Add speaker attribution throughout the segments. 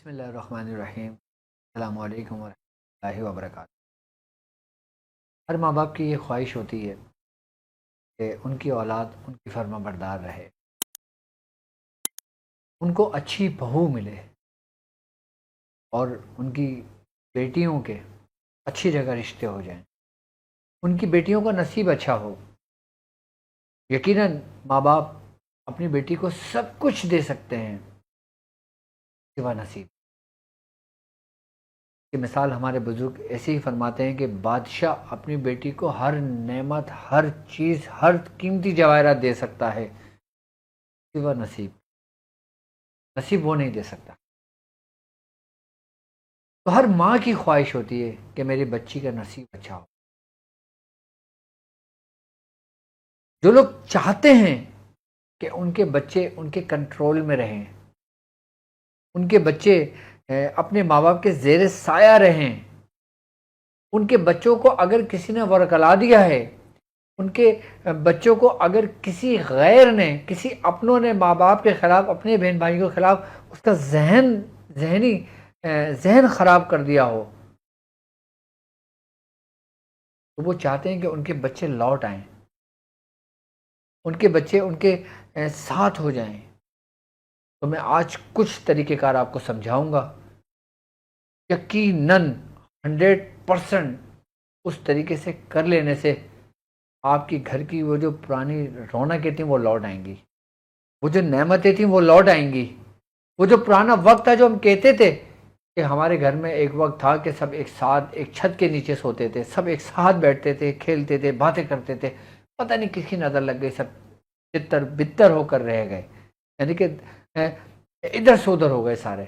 Speaker 1: بسم اللہ الرحمن الرحیم۔ السلام علیکم ورحمۃ اللہ وبرکاتہ۔ ہر ماں باپ کی یہ خواہش ہوتی ہے کہ ان کی اولاد ان کی فرما بردار رہے، ان کو اچھی بہو ملے اور ان کی بیٹیوں کے اچھی جگہ رشتے ہو جائیں، ان کی بیٹیوں کا نصیب اچھا ہو۔ یقیناً ماں باپ اپنی بیٹی کو سب کچھ دے سکتے ہیں سوا نصیب کی۔ مثال ہمارے بزرگ ایسے ہی فرماتے ہیں کہ بادشاہ اپنی بیٹی کو ہر نعمت، ہر چیز، ہر قیمتی جواہرات دے سکتا ہے سوا نصیب۔ نصیب وہ نہیں دے سکتا۔ تو ہر ماں کی خواہش ہوتی ہے کہ میری بچی کا نصیب اچھا ہو۔ جو لوگ چاہتے ہیں کہ ان کے بچے ان کے کنٹرول میں رہیں، ان کے بچے اپنے ماں باپ کے زیر سایہ رہیں، ان کے بچوں کو اگر کسی نے ورکلا دیا ہے، ان کے بچوں کو اگر کسی غیر نے، کسی اپنوں نے ماں باپ کے خلاف، اپنے بہن بھائیوں کے خلاف اس کا ذہن خراب کر دیا ہو، تو وہ چاہتے ہیں کہ ان کے بچے لوٹ آئیں، ان کے بچے ان کے ساتھ ہو جائیں۔ تو میں آج کچھ طریقہ کار آپ کو سمجھاؤں گا، یقیناً 100% اس طریقے سے کر لینے سے آپ کی گھر کی وہ جو پرانی رونقیں تھیں وہ لوٹ آئیں گی، وہ جو نعمتیں تھیں وہ لوٹ آئیں گی۔ وہ جو پرانا وقت تھا جو ہم کہتے تھے کہ ہمارے گھر میں ایک وقت تھا کہ سب ایک ساتھ ایک چھت کے نیچے سوتے تھے، سب ایک ساتھ بیٹھتے تھے، کھیلتے تھے، باتیں کرتے تھے، پتہ نہیں کس کی نظر لگ گئی، سب تتر بتر ہو کر رہ گئے، یعنی کہ ادھر سے ادھر ہو گئے سارے۔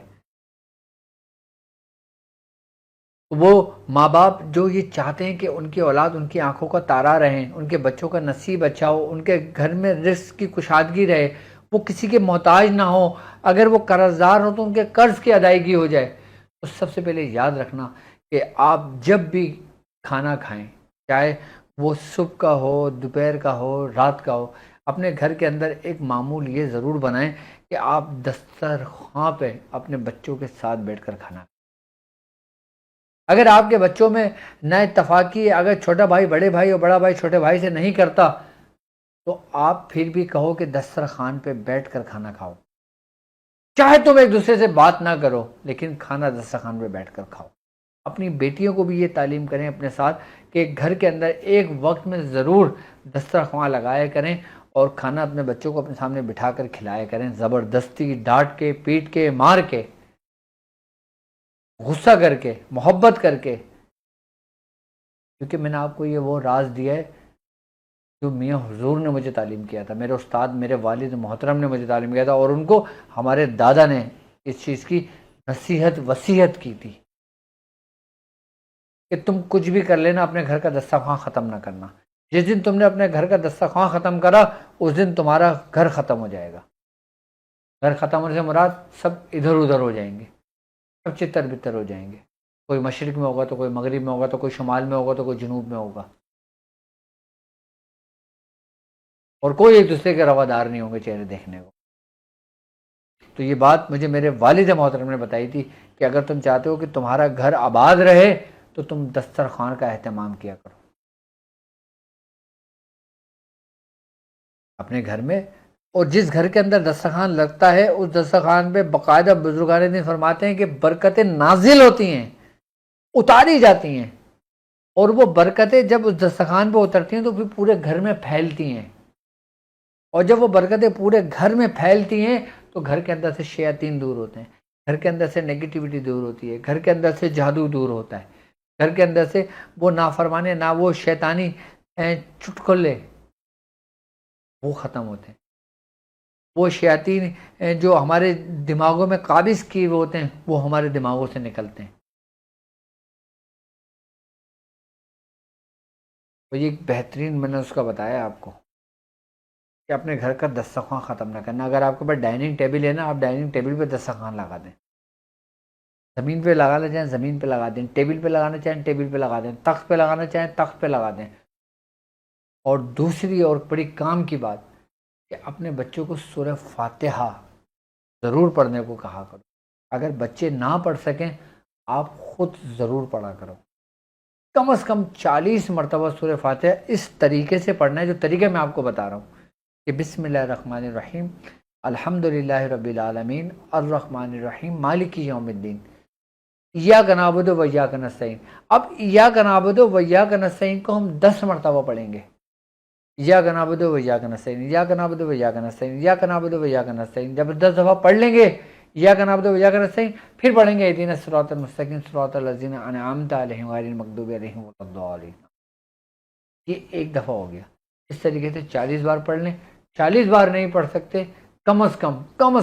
Speaker 1: وہ ماں باپ جو یہ چاہتے ہیں کہ ان کی اولاد ان کی آنکھوں کا تارا رہیں، ان کے بچوں کا نصیب اچھا ہو، ان کے گھر میں رزق کی کشادگی رہے، وہ کسی کے محتاج نہ ہو، اگر وہ قرض دار ہو تو ان کے قرض کی ادائیگی ہو جائے، تو سب سے پہلے یاد رکھنا کہ آپ جب بھی کھانا کھائیں، چاہے وہ صبح کا ہو، دوپہر کا ہو، رات کا ہو، اپنے گھر کے اندر ایک معمول یہ ضرور بنائیں کہ آپ دسترخوان پہ اپنے بچوں کے ساتھ بیٹھ کر کھانا۔ اگر آپ کے بچوں میں نہ اتفاقی ہے، اگر چھوٹا بھائی بڑے بھائی اور بڑا بھائی چھوٹے بھائی سے نہیں کرتا، تو آپ پھر بھی کہو کہ دسترخوان پہ بیٹھ کر کھانا کھاؤ، چاہے تم ایک دوسرے سے بات نہ کرو لیکن کھانا دسترخوان پہ بیٹھ کر کھاؤ۔ اپنی بیٹیوں کو بھی یہ تعلیم کریں اپنے ساتھ کہ گھر کے اندر ایک وقت میں ضرور دسترخوان لگایا کریں اور کھانا اپنے بچوں کو اپنے سامنے بٹھا کر کھلایا کریں، زبردستی ڈانٹ کے، پیٹ کے، مار کے، غصہ کر کے، محبت کر کے۔ کیونکہ میں نے آپ کو یہ وہ راز دیا ہے جو میاں حضور نے مجھے تعلیم کیا تھا، میرے استاد، میرے والد محترم نے مجھے تعلیم کیا تھا، اور ان کو ہمارے دادا نے اس چیز کی نصیحت وصیت کی تھی کہ تم کچھ بھی کر لینا، اپنے گھر کا دسترخوان ختم نہ کرنا۔ جس دن تم نے اپنے گھر کا دسترخوان ختم کرا، اس دن تمہارا گھر ختم ہو جائے گا۔ گھر ختم ہونے سے مراد سب ادھر ادھر ہو جائیں گے، سب چتر بتر ہو جائیں گے، کوئی مشرق میں ہوگا تو کوئی مغرب میں ہوگا، تو کوئی شمال میں ہوگا تو کوئی جنوب میں ہوگا، اور کوئی ایک دوسرے کے روادار نہیں ہوں گے چہرے دیکھنے کو۔ تو یہ بات مجھے میرے والد محترم نے بتائی تھی کہ اگر تم چاہتے ہو کہ تمہارا گھر آباد رہے تو تم دسترخوان کا اہتمام کیا کرو اپنے گھر میں۔ اور جس گھر کے اندر دسترخوان لگتا ہے اس دسترخوان پہ باقاعدہ بزرگان دین فرماتے ہیں کہ برکتیں نازل ہوتی ہیں، اتاری جاتی ہیں، اور وہ برکتیں جب اس دسترخوان پہ اترتی ہیں تو پھر پورے گھر میں پھیلتی ہیں، اور جب وہ برکتیں پورے گھر میں پھیلتی ہیں تو گھر کے اندر سے شیاطین دور ہوتے ہیں، گھر کے اندر سے نیگیٹیوٹی دور ہوتی ہے، گھر کے اندر سے جادو دور ہوتا ہے، گھر کے اندر سے وہ نافرمانے، نہ وہ شیطانی چٹکلے وہ ختم ہوتے ہیں، وہ شیاطین جو ہمارے دماغوں میں قابض کیے ہوئے ہوتے ہیں وہ ہمارے دماغوں سے نکلتے ہیں۔ تو یہ ایک بہترین میں نے اس کا بتایا آپ کو کہ اپنے گھر کا دسترخوان ختم نہ کرنا۔ اگر آپ کے پاس ڈائننگ ٹیبل ہے نا، آپ ڈائننگ ٹیبل پہ دسترخوان لگا دیں، زمین پہ لگانا چاہیں زمین پہ لگا دیں، ٹیبل پہ لگانا چاہیں ٹیبل پہ لگا دیں، تخت پہ لگانا چاہیں تخت پہ لگا دیں۔ اور دوسری اور بڑی کام کی بات کہ اپنے بچوں کو سورہ فاتحہ ضرور پڑھنے کو کہا کرو۔ اگر بچے نہ پڑھ سکیں آپ خود ضرور پڑھا کرو، کم از کم 40 مرتبہ سورہ فاتحہ اس طریقے سے پڑھنا ہے جو طریقہ میں آپ کو بتا رہا ہوں کہ بسم اللہ الرحمن الرحیم، الحمد للہ رب العالمین، الرحمن الرحیم، مالک یوم الدین، ایاک نعبد و ایاک نستعین۔ اب ایاک نعبد و ایاک نستعین کو ہم 10 مرتبہ پڑھیں گے، ایاک نعبد و ایاک نستعین، ایاک نعبد و ایاک نستعین، ایاک نعبد و ایاک نستعین، جب 10 دفعہ پڑھ لیں گے ایاک نعبد و ایاک نستعین، پھر پڑھیں گے اہدنا الصراط المستقیم صراط الذین انعمت علیہم غیر المغضوب علیہم ولا الضالین۔ یہ ایک دفعہ ہو گیا۔ اس طریقے سے 40 بار پڑھ لیں۔ 40 بار نہیں پڑھ سکتے، کم از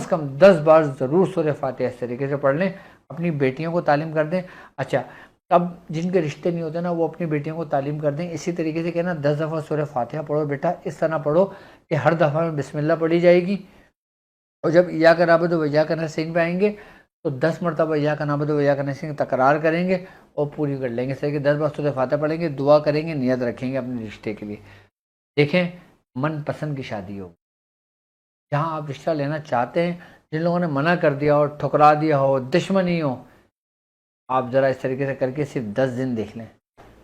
Speaker 1: کم 10 بار ضرور سورہ فاتحہ اس طریقے سے پڑھ لیں، اپنی بیٹیوں کو تعلیم کر دیں۔ اچھا، اب جن کے رشتے نہیں ہوتے نا وہ اپنی بیٹیوں کو تعلیم کر دیں، اسی طریقے سے کہنا 10 دفعہ سورہ فاتحہ پڑھو بیٹا، اس طرح پڑھو کہ ہر دفعہ میں بسم اللہ پڑھی جائے گی، اور جب ایاک نعبد و ایاک نستعین پہ آئیں گے تو 10 مرتبہ ایاک نعبد و ایاک نستعین تکرار کریں گے اور پوری کر لیں گے۔ صحیح کہ 10 بار سورہ فاتحہ پڑھیں گے، دعا کریں گے، نیت رکھیں گے اپنے رشتے کے لیے۔ دیکھیں من پسند کی شادی ہو، جہاں آپ رشتہ لینا چاہتے ہیں، جن لوگوں نے منع کر دیا ہو، ٹھکرا دیا ہو، دشمنی ہو، آپ ذرا اس طریقے سے کر کے صرف 10 دن دیکھ لیں،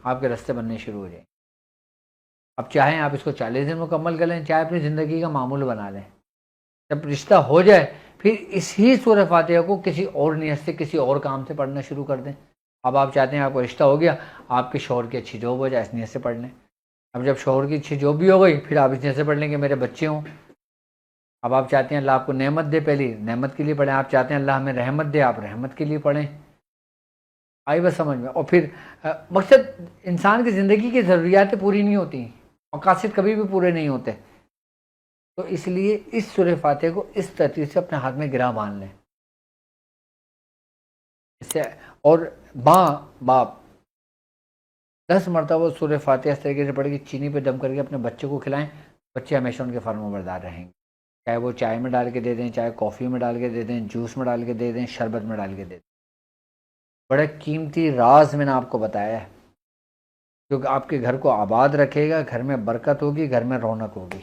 Speaker 1: آپ کے راستے بننے شروع ہو جائیں۔ اب چاہیں آپ اس کو 40 دن مکمل کر لیں، چاہے اپنی زندگی کا معمول بنا لیں۔ جب رشتہ ہو جائے پھر اسی سورہ فاتحہ کو کسی اور نیت سے کسی اور کام سے پڑھنا شروع کر دیں۔ اب آپ چاہتے ہیں آپ کو رشتہ ہو گیا، آپ کے شوہر کی اچھی جاب ہو جائے، اس نیت سے پڑھ لیں۔ اب جب شوہر کی اچھی جاب بھی ہو گئی پھر آپ اس نیت سے پڑھ لیں کہ میرے بچے ہوں۔ اب آپ چاہتے ہیں اللہ آپ کو نعمت دے، پہلی نعمت کے لیے پڑھیں۔ آپ چاہتے ہیں اللہ ہمیں رحمت دے، آپ رحمت کے لیے پڑھیں۔ آئی بس سمجھ میں؟ اور پھر مقصد انسان کی زندگی کی ضروریاتیں پوری نہیں ہوتی، مقاصد کبھی بھی پورے نہیں ہوتے، تو اس لیے اس سورہ فاتحہ کو اس ترتیب سے اپنے ہاتھ میں گرا باندھ لیں۔ اس سے اور باپ 10 مرتبہ سورہ فاتحہ اس طریقے سے پڑھ کے چینی پہ دم کر کے اپنے بچے کو کھلائیں، بچے ہمیشہ ان کے فرما بردار رہیں گے، چاہے وہ چائے میں ڈال کے دے دیں، چاہے کافی میں ڈال کے دے دیں، جوس میں ڈال کے دے دیں، شربت میں ڈال کے دے دیں۔ بڑا قیمتی راز میں نے آپ کو بتایا ہے جو کہ آپ کے گھر کو آباد رکھے گا، گھر میں برکت ہوگی، گھر میں رونق ہوگی۔